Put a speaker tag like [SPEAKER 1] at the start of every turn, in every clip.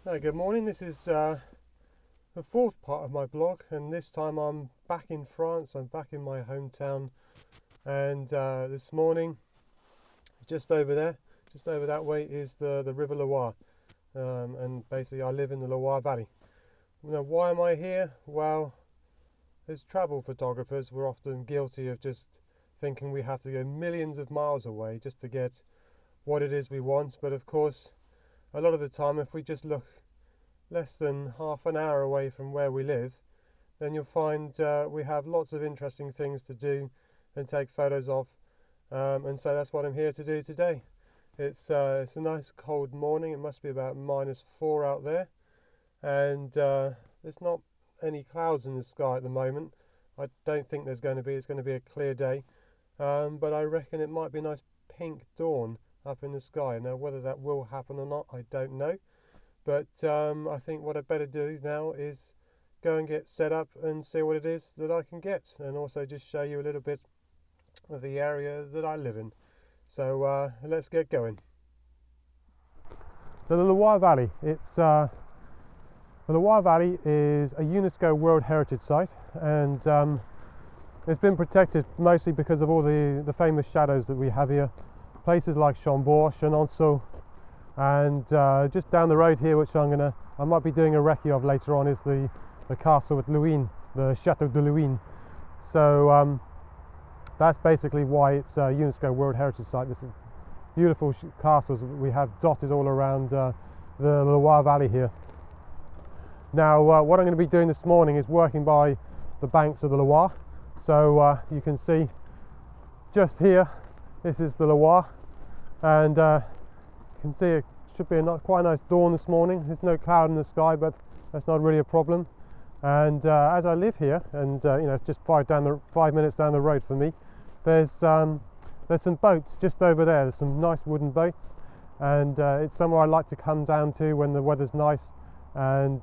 [SPEAKER 1] Good morning. This is the fourth part of my blog, and this time I'm back in France. I'm back in my hometown, and this morning, just over there, just over that way, is the River Loire, and basically I live in the Loire Valley. Now, why am I here? Well, as travel photographers, we're often guilty of just thinking we have to go millions of miles away just to get what it is we want. But of course, a lot of the time, if we just look less than half an hour away from where we live, then you'll find we have lots of interesting things to do and take photos of, and so that's what I'm here to do today. It's a nice cold morning. It must be about -4 out there, and there's not any clouds in the sky at the moment. I don't think there's going to be. It's going to be a clear day, but I reckon it might be a nice pink dawn up in the sky. Now, whether that will happen or not, I don't know. But I think what I'd better do now is go and get set up and see what it is that I can get, and also just show you a little bit of the area that I live in. So let's get going. So the Loire Valley. The Loire Valley is a UNESCO World Heritage Site, and it's been protected mostly because of all the famous shadows that we have here. Places like Chambord, Chenonceau, and just down the road here, which I might be doing a recce of later on, is the castle at Luynes, the Chateau de Luynes. So that's basically why it's a UNESCO World Heritage Site. This beautiful castles we have dotted all around the Loire Valley here. Now, what I'm going to be doing this morning is working by the banks of the Loire. So you can see just here, this is the Loire, and you can see it should be quite a nice dawn this morning. There's no cloud in the sky, but that's not really a problem. And as I live here, and it's just 5 minutes down the road for me, there's some boats just over there. There's some nice wooden boats, and it's somewhere I like to come down to when the weather's nice, and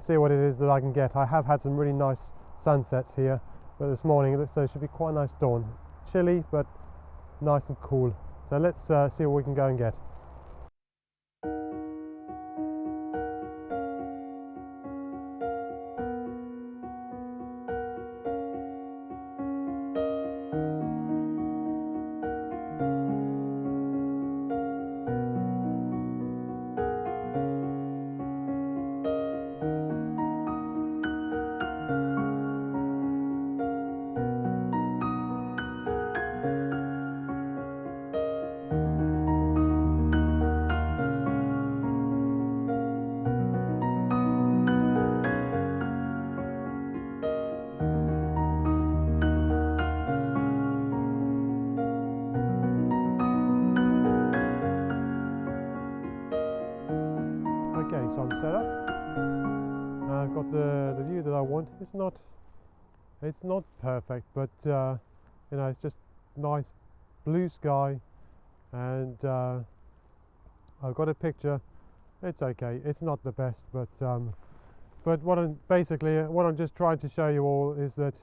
[SPEAKER 1] see what it is that I can get. I have had some really nice sunsets here, but this morning it looks like it should be quite a nice dawn. Chilly, but nice and cool. So let's see what we can go and get. Okay, so I'm set up. I've got the view that I want. It's not perfect, but it's just nice blue sky, and I've got a picture. It's okay. It's not the best, but what I'm just trying to show you all is that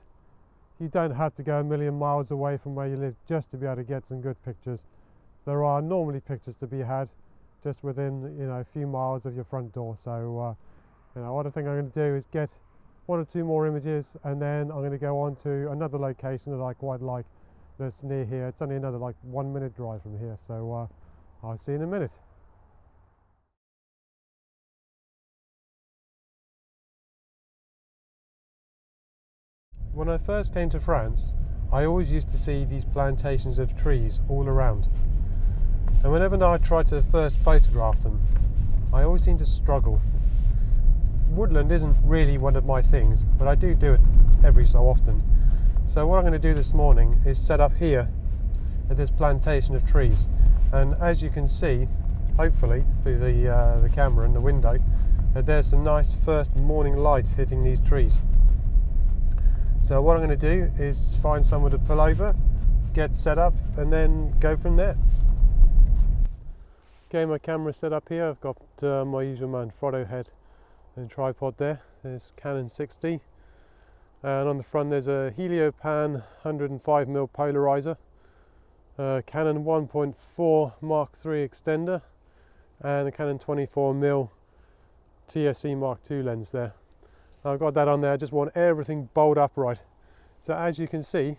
[SPEAKER 1] you don't have to go a million miles away from where you live just to be able to get some good pictures. There are normally pictures to be had just within a few miles of your front door. So what I think I'm going to do is get 1 or 2 more images, and then I'm going to go on to another location that I quite like that's near here. It's only another 1 minute drive from here, so I'll see you in a minute. When I first came to France, I always used to see these plantations of trees all around. And whenever I tried to first photograph them, I always seemed to struggle. Woodland isn't really one of my things, but I do it every so often. So what I'm going to do this morning is set up here at this plantation of trees. And as you can see, hopefully through the camera and the window, that there's some nice first morning light hitting these trees. So what I'm going to do is find somewhere to pull over, get set up, and then go from there. Okay, my camera's set up here. I've got my usual Manfrotto head and tripod there. There's Canon 60, and on the front there's a Heliopan 105mm polarizer, Canon 1.4 Mark III extender, and a Canon 24mm TSC Mark II lens there. I've got that on there. I just want everything bowled upright. So as you can see,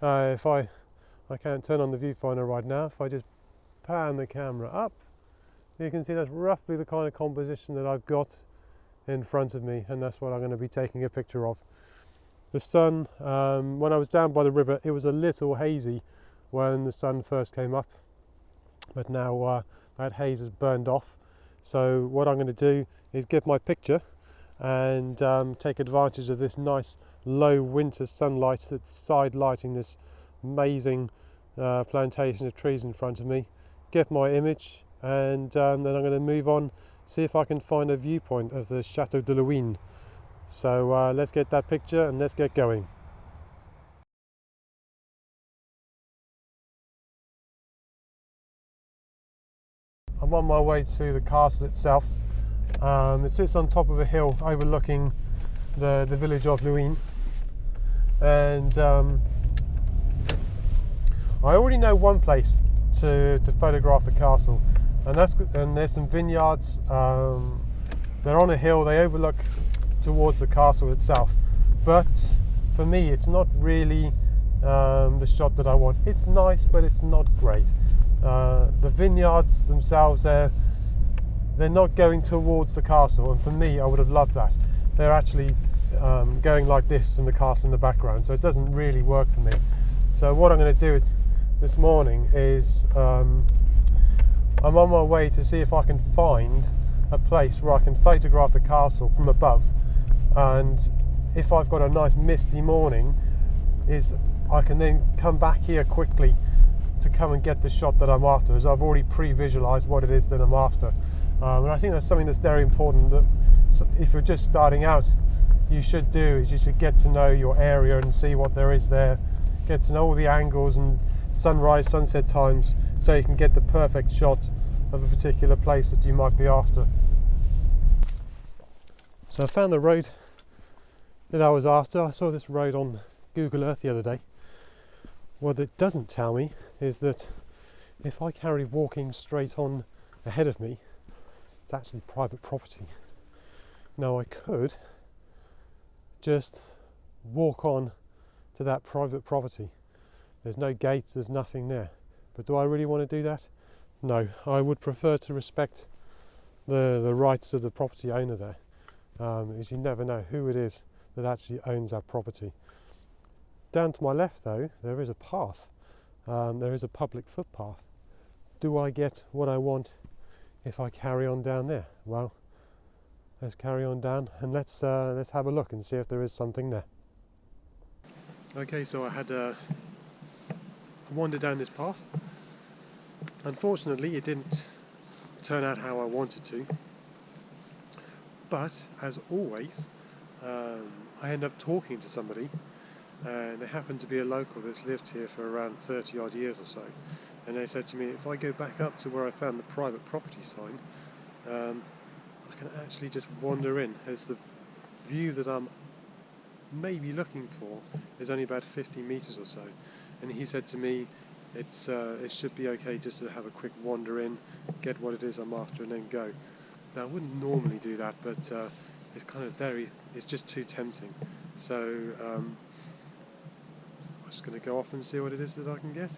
[SPEAKER 1] if I can't turn on the viewfinder right now, if I just pan the camera up, you can see that's roughly the kind of composition that I've got in front of me, and that's what I'm going to be taking a picture of. The sun, when I was down by the river, it was a little hazy when the sun first came up, but now that haze has burned off. So what I'm going to do is get my picture and take advantage of this nice low winter sunlight that's side lighting this amazing plantation of trees in front of me, get my image, and then I'm going to move on, see if I can find a viewpoint of the Chateau de Luynes. So let's get that picture and let's get going. I'm on my way to the castle itself. It sits on top of a hill overlooking the village of Luynes, and I already know one place to photograph the castle, and there's some vineyards. They're on a hill, they overlook towards the castle itself, but for me it's not really the shot that I want. It's nice, but it's not great. The vineyards themselves, they're not going towards the castle, and for me I would have loved that. They're actually going like this and the castle in the background, so it doesn't really work for me. So what I'm going to do this morning is I'm on my way to see if I can find a place where I can photograph the castle from above, and if I've got a nice misty morning, I can then come back here quickly to come and get the shot that I'm after, as I've already pre-visualized what it is that I'm after. And I think that's something that's very important, that if you're just starting out, you should do, is you should get to know your area and see what there is there, get to know all the angles and sunrise, sunset times, so you can get the perfect shot of a particular place that you might be after. So I found the road that I was after. I saw this road on Google Earth the other day. What it doesn't tell me is that if I carry walking straight on ahead of me, it's actually private property. Now I could just walk on to that private property. There's no gate, there's nothing there. But do I really want to do that? No, I would prefer to respect the rights of the property owner there, because you never know who it is that actually owns that property. Down to my left though, there is a path. There is a public footpath. Do I get what I want if I carry on down there? Well, let's carry on down and let's have a look and see if there is something there. Okay, so I had a wander down this path. Unfortunately, it didn't turn out how I wanted to, but as always, I end up talking to somebody, and they happen to be a local that's lived here for around 30 odd years or so, and they said to me, if I go back up to where I found the private property sign, I can actually just wander in, as the view that I'm maybe looking for is only about 50 metres or so. And he said to me, it should be okay just to have a quick wander in, get what it is I'm after, and then go. Now I wouldn't normally do that, but it's kind of it's just too tempting. So I'm just going to go off and see what it is that I can get.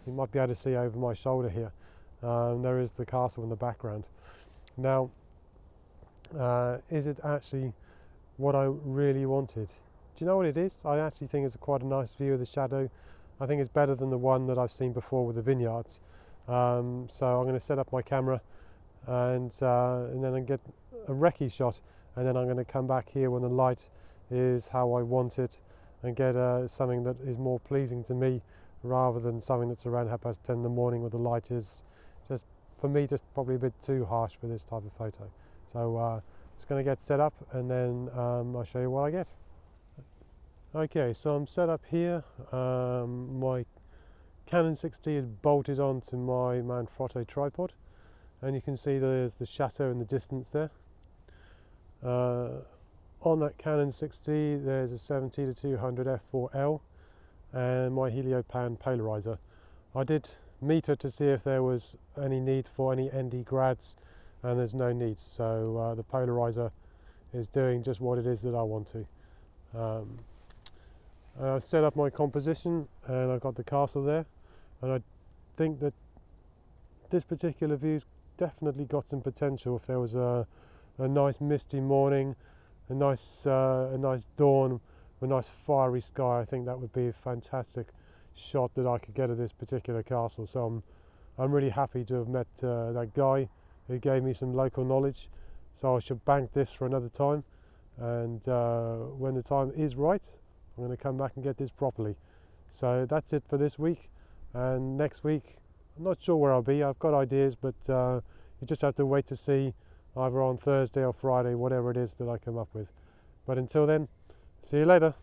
[SPEAKER 1] You might be able to see over my shoulder here, there is the castle in the background. Now, is it actually what I really wanted? Do you know what it is? I actually think it's quite a nice view of the shadow. I think it's better than the one that I've seen before with the vineyards. So I'm going to set up my camera and then I get a recce shot, and then I'm going to come back here when the light is how I want it, and get something that is more pleasing to me, rather than something that's around 10:30 in the morning where the light is just, for me, just probably a bit too harsh for this type of photo. So it's going to get set up, and then I'll show you what I get. Okay, so I'm set up here. My Canon 6D is bolted onto my Manfrotto tripod, and you can see there's the chateau in the distance there. On that Canon 6D there's a 70-200 f4L and my Heliopan polarizer. I did meter to see if there was any need for any ND grads and there's no need. So the polarizer is doing just what it is that I want to. I set up my composition and I got the castle there, and I think that this particular view's definitely got some potential. If there was a nice misty morning, a nice dawn, a nice fiery sky, I think that would be a fantastic shot that I could get of this particular castle. So I'm really happy to have met that guy who gave me some local knowledge. So I should bank this for another time, and when the time is right, I'm going to come back and get this properly. So that's it for this week, and next week I'm not sure where I'll be. I've got ideas, but you just have to wait to see, either on Thursday or Friday, whatever it is that I come up with. But until then, see you later.